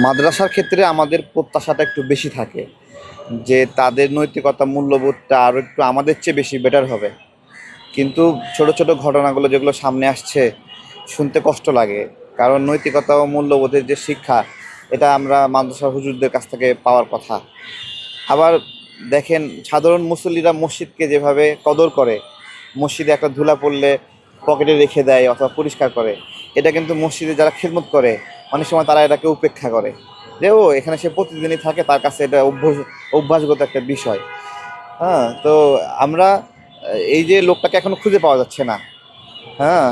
মাদ্রাসার ক্ষেত্রে আমাদের প্রত্যাশাটা একটু বেশি থাকে যে তাদের নৈতিকতা মূল্যবোধটা আরও একটু আমাদের চেয়ে বেশি বেটার হবে। কিন্তু ছোট ছোট ঘটনাগুলো যেগুলো সামনে আসছে শুনতে কষ্ট লাগে। কারণ নৈতিকতা ও মূল্যবোধের যে শিক্ষা, এটা আমরা মাদ্রাসার হুজুরদের কাছ থেকে পাওয়ার কথা। আবার দেখেন, সাধারণ মুসল্লিরা মসজিদকে যেভাবে কদর করে, মসজিদে একটা ধুলা পড়লে পকেটে রেখে দেয় অথবা পরিষ্কার করে, এটা কিন্তু মসজিদে যারা খিদমত করে অনেক সময় তারা এটাকে উপেক্ষা করে, যে ও এখানে সে প্রতিদিনই থাকে, তার কাছে এটা অভ্যাসগত একটা বিষয়। হ্যাঁ, তো আমরা এই যে লোকটাকে এখনো খুঁজে পাওয়া যাচ্ছে না। হ্যাঁ,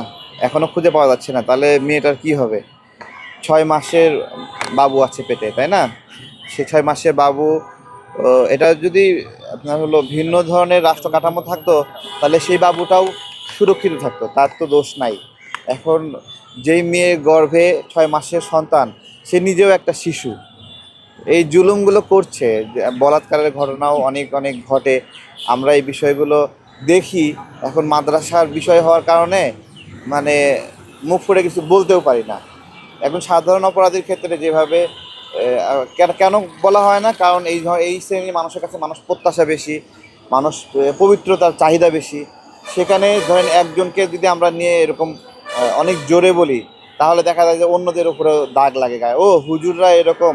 এখনো খুঁজে পাওয়া যাচ্ছে না, তাহলে মেয়েটার কি হবে? 6 মাসের বাবু আছে পেটে, তাই না? সে 6 মাসের বাবু, এটা যদি আপনার হলো ভিন্ন ধরনের রাষ্ট্র কাঠামো থাকতো, তাহলে সেই বাবুটাও সুরক্ষিত থাকতো, তার তো দোষ নাই। এখন যেই মেয়ে গর্ভে 6 মাসের সন্তান, সে নিজেও একটা শিশু, এই জুলুমগুলো করছে। বলাৎকারের ঘটনাও অনেক অনেক ঘটে, আমরা এই বিষয়গুলো দেখি। এখন মাদ্রাসার বিষয় হওয়ার কারণে মানে মুখ ফুটে কিছু বলতেও পারি না। এখন সাধারণ অপরাধীর ক্ষেত্রে যেভাবে কেন কেন বলা হয় না, কারণ এই শ্রেণীর মানুষের কাছে মানুষ প্রত্যাশা বেশি, মানুষ পবিত্রতার চাহিদা বেশি। সেখানে ধরেন একজনকে যদি আমরা নিয়ে এরকম অনেক জোরে বলি, তাহলে দেখা যায় যে অন্যদের উপরে দাগ লাগে গায়ে, ও হুজুররা এরকম।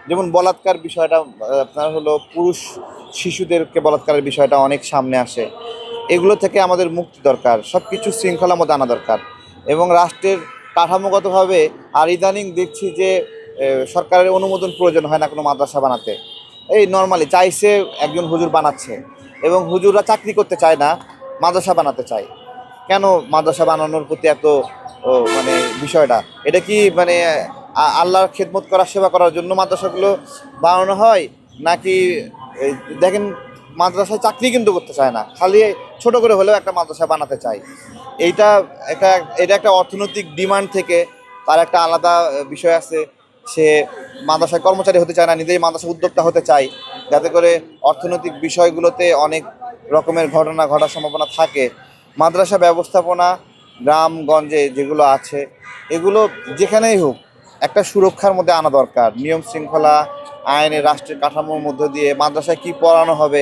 যেমন বলাৎকার বিষয়টা, আপনার হলো পুরুষ শিশুদেরকে বলাৎকারের বিষয়টা অনেক সামনে আসে। এগুলো থেকে আমাদের মুক্তি দরকার, সব কিছু শৃঙ্খলার মধ্যে আনা দরকার। এবং রাষ্ট্রের কাঠামোগতভাবে আর ইদানিং দেখছি যে সরকারের অনুমোদন প্রয়োজন হয় না কোনো মাদ্রাসা বানাতে। এই নর্মালি চাইছে, একজন হুজুর বানাচ্ছে, এবং হুজুররা চাকরি করতে চায় না, মাদ্রাসা বানাতে চায়। কেন মাদ্রাসা বানানোর প্রতি এত মানে বিষয়টা, এটা কি মানে আল্লাহর খেদমত করার, সেবা করার জন্য মাদ্রাসাগুলো বানানো হয়, নাকি এই দেখেন মাদ্রাসায় চাকরি কিন্তু করতে চায় না, খালি ছোট করে হলেও একটা মাদ্রাসা বানাতে চায়। এইটা একটা এটা একটা অর্থনৈতিক ডিমান্ড থেকে তার একটা আলাদা বিষয় আছে। সে মাদ্রাসায় কর্মচারী হতে চায় না, নিজেই মাদ্রাসা উদ্যোক্তা হতে চায়, যাতে করে অর্থনৈতিক বিষয়গুলোতে অনেক রকমের ঘটনা ঘটার সম্ভাবনা থাকে। মাদ্রাসা ব্যবস্থাপনা গ্রামগঞ্জে যেগুলো আছে, এগুলো যেখানেই হোক একটা সুরক্ষার মধ্যে আনা দরকার। নিয়ম শৃঙ্খলা, আইনে, রাষ্ট্রের কাঠামোর মধ্য দিয়ে মাদ্রাসায় কী পড়ানো হবে।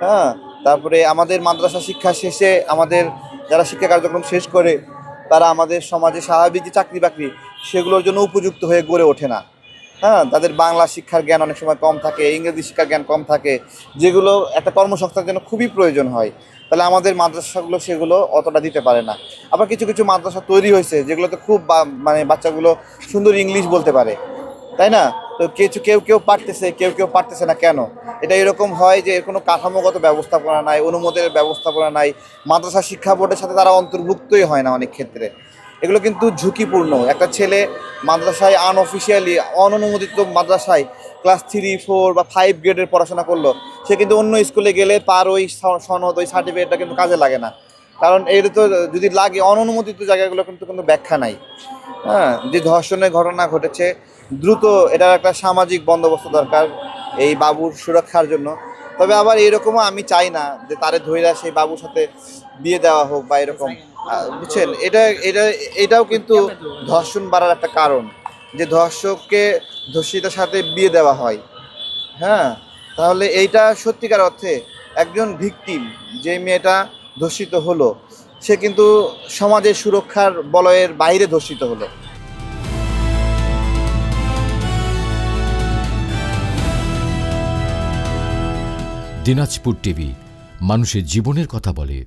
হ্যাঁ, তারপরে আমাদের মাদ্রাসা শিক্ষা শেষে আমাদের যারা শিক্ষা কার্যক্রম শেষ করে, তারা আমাদের সমাজে স্বাভাবিক যে চাকরি বাকরি, সেগুলোর জন্য উপযুক্ত হয়ে গড়ে ওঠে না। হ্যাঁ, তাদের বাংলা শিক্ষার জ্ঞান অনেক সময় কম থাকে, ইংরেজি শিক্ষার জ্ঞান কম থাকে, যেগুলো একটা কর্মসংস্থানের জন্য খুবই প্রয়োজন হয়। তাহলে আমাদের মাদ্রাসাগুলো সেগুলো অতটা দিতে পারে না। আবার কিছু কিছু মাদ্রাসা তৈরি হয়েছে যেগুলোতে খুব মানে বাচ্চাগুলো সুন্দর ইংলিশ বলতে পারে, তাই না? তো কেউ কেউ পারতেছে, কেউ কেউ পারতেছে না। কেন এটা এরকম হয়? যে এর কোনো কাঠামোগত ব্যবস্থাপনা নাই, অনুমোদনের ব্যবস্থাপনা নাই, মাদ্রাসা শিক্ষা বোর্ডের সাথে তারা অন্তর্ভুক্তই হয় না অনেক ক্ষেত্রে। এগুলো কিন্তু ঝুঁকিপূর্ণ। একটা ছেলে মাদ্রাসায় আনঅফিসিয়ালি, অননুমোদিত মাদ্রাসায় ক্লাস 3, 4 বা 5 গ্রেডের পড়াশোনা করলো, সে কিন্তু অন্য স্কুলে গেলে তার ওই সনদ, ওই সার্টিফিকেটটা কিন্তু কাজে লাগে না। কারণ এর তো যদি লাগে, অননুমোদিত জায়গাগুলো কিন্তু কোনো ব্যাখ্যা নাই। হ্যাঁ, যে ধর্ষণের ঘটনা ঘটেছে, দ্রুত এটার একটা সামাজিক বন্দোবস্ত দরকার এই বাবুর সুরক্ষার জন্য। তবে আবার এরকমও আমি চাই না যে তারে ধইরা সেই বাবুর সাথে বিয়ে দেওয়া হোক বা এরকম। বুঝছেন, এটাও কিন্তু ধর্ষণ বাড়ার একটা কারণ, যে ধর্ষককে ধর্ষিতার সাথে বিয়ে দেওয়া হয়। হ্যাঁ, তাহলে এইটা সত্যিকার অর্থে একজন ভিকটিম, যে মেয়েটা ধর্ষিত হলো, সে কিন্তু সমাজের সুরক্ষার বলয়ের বাইরে ধর্ষিত হলো। দিনাজপুর টিভি, মানুষের জীবনের কথা বলে।